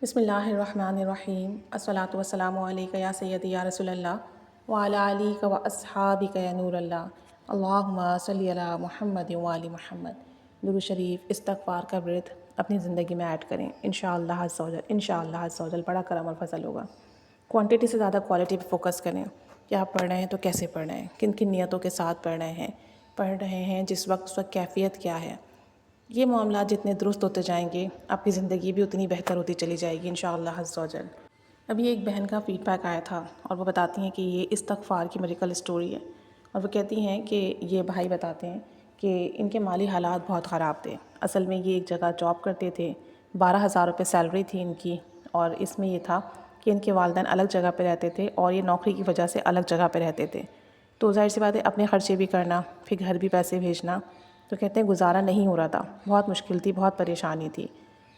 بسم اللہ الرحمن الرحیم الصلاۃ والسلام علیک یا سیدی یا رسول اللہ وعلی آلک و اصحابک یا نور اللہ اللہم صلی علی محمد وعلی محمد۔ درود شریف استغفار کا ورد اپنی زندگی میں ایڈ کریں، انشاءاللہ عز و جل انشاءاللہ عز و جل بڑا کرم اور فضل ہوگا۔ کوانٹٹی سے زیادہ کوالٹی پہ فوکس کریں کہ آپ پڑھ رہے ہیں تو کیسے پڑھ رہے ہیں، کن کن نیتوں کے ساتھ پڑھ رہے ہیں جس وقت اس وقت کیفیت کیا ہے۔ یہ معاملات جتنے درست ہوتے جائیں گے آپ کی زندگی بھی اتنی بہتر ہوتی چلی جائے گی انشاءاللہ عز و جل۔ ابھی ایک بہن کا فیڈ بیک آیا تھا اور وہ بتاتی ہیں کہ یہ استغفار کی میریکل اسٹوری ہے، اور وہ کہتی ہیں کہ یہ بھائی بتاتے ہیں کہ ان کے مالی حالات بہت خراب تھے۔ اصل میں یہ ایک جگہ جاب کرتے تھے، 12,000 روپے سیلری تھی ان کی، اور اس میں یہ تھا کہ ان کے والدین الگ جگہ پہ رہتے تھے اور یہ نوکری کی وجہ سے الگ جگہ پہ رہتے تھے، تو ظاہر سی بات ہے اپنے خرچے بھی کرنا، پھر گھر بھی پیسے بھیجنا، تو کہتے ہیں گزارا نہیں ہو رہا تھا، بہت مشکل تھی، بہت پریشانی تھی۔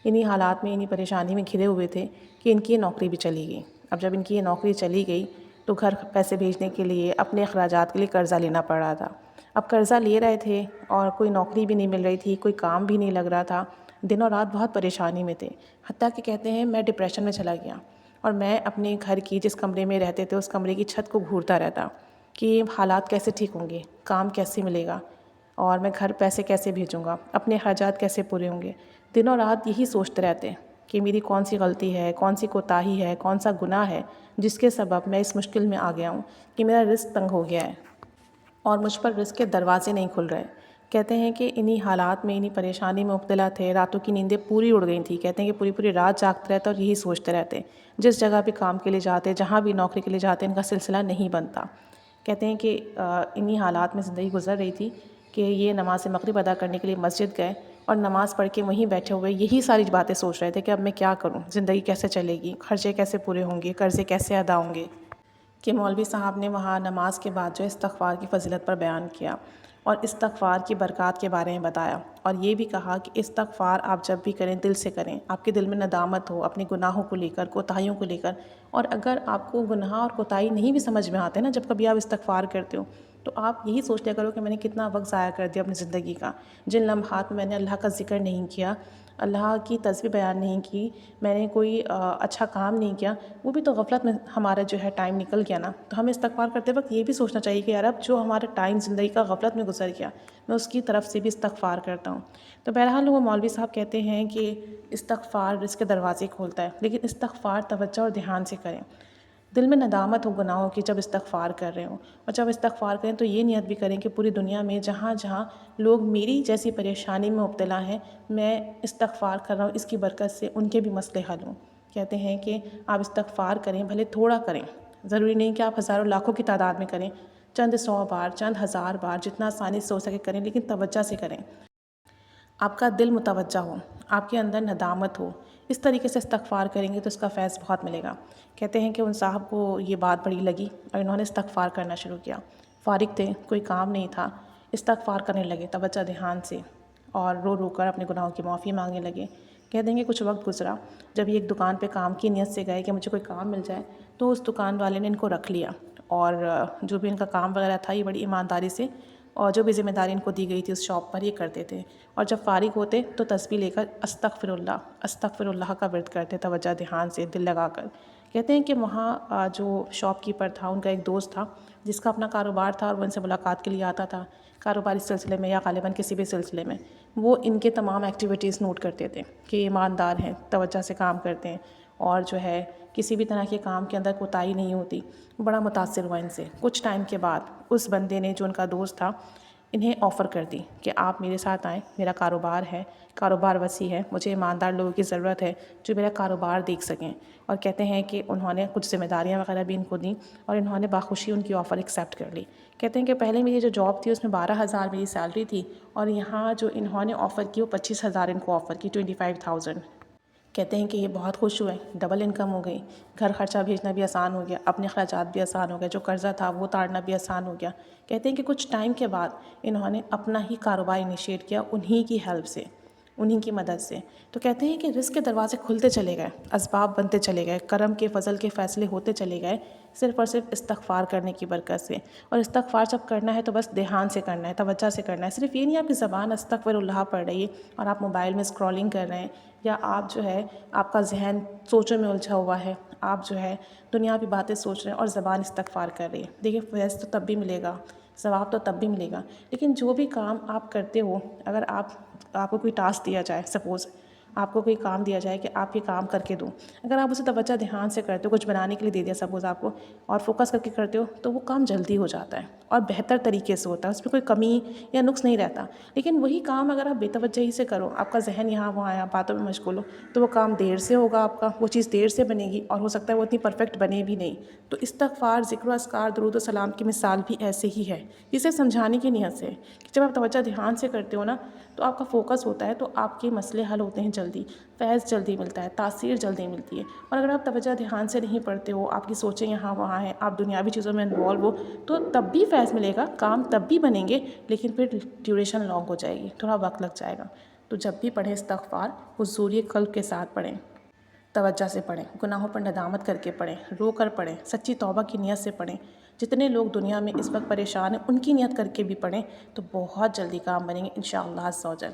انہی حالات میں، انہی پریشانی میں گھرے ہوئے تھے کہ ان کی یہ نوکری بھی چلی گئی۔ اب جب ان کی یہ نوکری چلی گئی تو گھر پیسے بھیجنے کے لیے، اپنے اخراجات کے لیے قرضہ لینا پڑ رہا تھا۔ اب قرضہ لے رہے تھے اور کوئی نوکری بھی نہیں مل رہی تھی، کوئی کام بھی نہیں لگ رہا تھا، دن اور رات بہت پریشانی میں تھے، حتیٰ کہ کہتے ہیں میں ڈپریشن میں چلا گیا، اور میں اپنے گھر کی جس کمرے میں رہتے تھے اس کمرے کی چھت کو گھورتا رہتا کہ حالات کیسے ٹھیک ہوں گے، کام کیسے ملے گا، اور میں گھر پیسے کیسے بھیجوں گا، اپنے اخراجات کیسے پورے ہوں گے۔ دن اور رات یہی سوچتے رہتے کہ میری کون سی غلطی ہے، کون سی کوتاہی ہے، کون سا گناہ ہے جس کے سبب میں اس مشکل میں آ گیا ہوں کہ میرا رزق تنگ ہو گیا ہے اور مجھ پر رزق کے دروازے نہیں کھل رہے۔ کہتے ہیں کہ انہی حالات میں، انہی پریشانی میں مبتلا تھے، راتوں کی نیندیں پوری اڑ گئی تھیں۔ کہتے ہیں کہ پوری پوری رات جاگتے رہتے اور یہی سوچتے رہتے، جس جگہ بھی کام کے لیے جاتے، جہاں بھی نوکری کے لیے جاتے، ان کا سلسلہ نہیں بنتا۔ کہتے ہیں کہ انہی حالات میں زندگی گزر رہی تھی کہ یہ نماز مغرب ادا کرنے کے لیے مسجد گئے اور نماز پڑھ کے وہیں بیٹھے ہوئے یہی ساری باتیں سوچ رہے تھے کہ اب میں کیا کروں، زندگی کیسے چلے گی، خرچے کیسے پورے ہوں گے، قرضے کیسے ادا ہوں گے، کہ مولوی صاحب نے وہاں نماز کے بعد جو استغفار کی فضیلت پر بیان کیا اور استغفار کی برکات کے بارے میں بتایا، اور یہ بھی کہا کہ استغفار آپ جب بھی کریں دل سے کریں، آپ کے دل میں ندامت ہو اپنے گناہوں کو لے کر، کوتاہیوں کو لے کر، اور اگر آپ کو گناہ اور کوتاہی نہیں بھی سمجھ میں آتے نا جب کبھی آپ استغفار کرتے ہو، تو آپ یہی سوچ لیا کرو کہ میں نے کتنا وقت ضائع کر دیا اپنی زندگی کا، جن لمحات میں نے اللہ کا ذکر نہیں کیا، اللہ کی تسبیح بیان نہیں کی، میں نے کوئی اچھا کام نہیں کیا، وہ بھی تو غفلت میں ہمارا جو ہے ٹائم نکل گیا نا۔ تو ہمیں استغفار کرتے وقت یہ بھی سوچنا چاہیے کہ یار اب جو ہمارا ٹائم زندگی کا غفلت میں گزر گیا، میں اس کی طرف سے بھی استغفار کرتا ہوں۔ تو بہرحال وہ مولوی صاحب کہتے ہیں کہ استغفار رزق کے دروازے کھولتا ہے، لیکن استغفار توجہ اور دھیان سے کریں، دل میں ندامت ہو گناہوں کی جب استغفار کر رہے ہوں، اور جب استغفار کریں تو یہ نیت بھی کریں کہ پوری دنیا میں جہاں جہاں لوگ میری جیسی پریشانی میں مبتلا ہیں، میں استغفار کر رہا ہوں، اس کی برکت سے ان کے بھی مسئلے حل ہوں۔ کہتے ہیں کہ آپ استغفار کریں، بھلے تھوڑا کریں، ضروری نہیں کہ آپ ہزاروں لاکھوں کی تعداد میں کریں، چند 100 بار، چند 1000 بار، جتنا آسانی سے ہو سکے کریں، لیکن توجہ سے کریں، آپ کا دل متوجہ ہو، آپ کے اندر ندامت ہو، اس طریقے سے استغفار کریں گے تو اس کا فیض بہت ملے گا۔ کہتے ہیں کہ ان صاحب کو یہ بات بڑی لگی اور انہوں نے استغفار کرنا شروع کیا، فارغ تھے، کوئی کام نہیں تھا، استغفار کرنے لگے توجہ دھیان سے، اور رو رو کر اپنے گناہوں کی معافی مانگنے لگے۔ کہتے ہیں کہ کچھ وقت گزرا، جب یہ ایک دکان پہ کام کی نیت سے گئے کہ مجھے کوئی کام مل جائے، تو اس دکان والے نے ان کو رکھ لیا، اور جو بھی ان کا کام وغیرہ تھا یہ بڑی ایمانداری سے، اور جو بھی ذمہ داری ان کو دی گئی تھی اس شاپ پر یہ کرتے تھے، اور جب فارغ ہوتے تو تسبیح لے کر استغفر اللہ کا ورد کرتے توجہ دھیان سے، دل لگا کر۔ کہتے ہیں کہ وہاں جو شاپ کیپر تھا ان کا ایک دوست تھا جس کا اپنا کاروبار تھا، اور وہ ان سے ملاقات کے لیے آتا تھا کاروباری سلسلے میں یا غالباً کسی بھی سلسلے میں، وہ ان کے تمام ایکٹیویٹیز نوٹ کرتے تھے کہ ایماندار ہیں، توجہ سے کام کرتے ہیں، اور جو ہے کسی بھی طرح کے کام کے اندر کوتاہی نہیں ہوتی۔ بڑا متاثر ہوا ان سے۔ کچھ ٹائم کے بعد اس بندے نے، جو ان کا دوست تھا، انہیں آفر کر دی کہ آپ میرے ساتھ آئیں، میرا کاروبار ہے، کاروبار وسیع ہے، مجھے ایماندار لوگوں کی ضرورت ہے جو میرا کاروبار دیکھ سکیں۔ اور کہتے ہیں کہ انہوں نے کچھ ذمہ داریاں وغیرہ بھی ان کو دیں، اور انہوں نے باخوشی ان کی آفر ایکسیپٹ کر لی۔ کہتے ہیں کہ پہلے میری جو جاب تھی اس میں 12,000 میری سیلری تھی، اور یہاں جو انہوں نے آفر کی وہ 25,000 ان کو آفر کی، 25,000۔ کہتے ہیں کہ یہ بہت خوش ہوئے، ڈبل انکم ہو گئی، گھر خرچہ بھیجنا بھی آسان ہو گیا، اپنے اخراجات بھی آسان ہو گئے، جو قرضہ تھا وہ اتارنا بھی آسان ہو گیا۔ کہتے ہیں کہ کچھ ٹائم کے بعد انہوں نے اپنا ہی کاروبار انیشیٹ کیا انہی کی ہیلپ سے، انہی کی مدد سے۔ تو کہتے ہیں کہ رزق کے دروازے کھلتے چلے گئے، اسباب بنتے چلے گئے، کرم کے فضل کے فیصلے ہوتے چلے گئے، صرف اور صرف استغفار کرنے کی برکت سے۔ اور استغفار جب کرنا ہے تو بس دھیان سے کرنا ہے، توجہ سے کرنا ہے۔ صرف یہ نہیں آپ کی زبان استغفر اللہ پڑھ رہی ہے اور آپ موبائل میں اسکرولنگ کر رہے ہیں، یا آپ جو ہے آپ کا ذہن سوچوں میں الجھا ہوا ہے، آپ جو ہے دنیاوی باتیں سوچ رہے ہیں اور زبان استغفار کر رہی ہے۔ دیکھیے فیض تو تب بھی ملے گا، ثواب تو تب بھی ملے گا، لیکن جو بھی کام آپ کرتے ہو، اگر آپ کو کوئی ٹاسک دیا جائے، سپوز آپ کو کوئی کام دیا جائے کہ آپ یہ کام کر کے دو، اگر آپ اسے توجہ دھیان سے کرتے ہو، کچھ بنانے کے لیے دے دیا سپوز آپ کو، اور فوکس کر کے کرتے ہو تو وہ کام جلدی ہو جاتا ہے اور بہتر طریقے سے ہوتا ہے، اس میں کوئی کمی یا نقص نہیں رہتا۔ لیکن وہی کام اگر آپ بے توجہی سے کرو، آپ کا ذہن یہاں وہاں ہے، باتوں میں مشغول ہو، تو وہ کام دیر سے ہوگا، آپ کا وہ چیز دیر سے بنے گی، اور ہو سکتا ہے وہ اتنی پرفیکٹ بنے بھی نہیں۔ تو استغفار، ذکر و اذکار، درود و سلام کی مثال بھی ایسے ہی ہے، اسے سمجھانے کی نیت سے کہ جب آپ توجہ دھیان سے کرتے ہو نا تو آپ کا فوکس ہوتا ہے، تو آپ کے مسئلے حل ہوتے ہیں جلدی، فیض جلدی ملتا ہے، تاثیر جلدی ملتی ہے۔ اور اگر آپ توجہ دھیان سے نہیں پڑھتے ہو، آپ کی سوچیں یہاں وہاں ہیں، آپ دنیاوی چیزوں میں انوالو ہو، تو تب بھی فیض ملے گا، کام تب بھی بنیں گے، لیکن پھر ڈیوریشن لانگ ہو جائے گی، تھوڑا وقت لگ جائے گا۔ تو جب بھی پڑھیں استغفار، حضوری قلب کے ساتھ پڑھیں، توجہ سے پڑھیں، گناہوں پر ندامت کر کے پڑھیں، رو کر پڑھیں، سچی توبہ کی نیت سے پڑھیں۔ جتنے لوگ دنیا میں اس وقت پریشان ہیں ان کی نیت کر کے بھی پڑھیں تو بہت جلدی کام بنیں گے انشاءاللہ عز و جل۔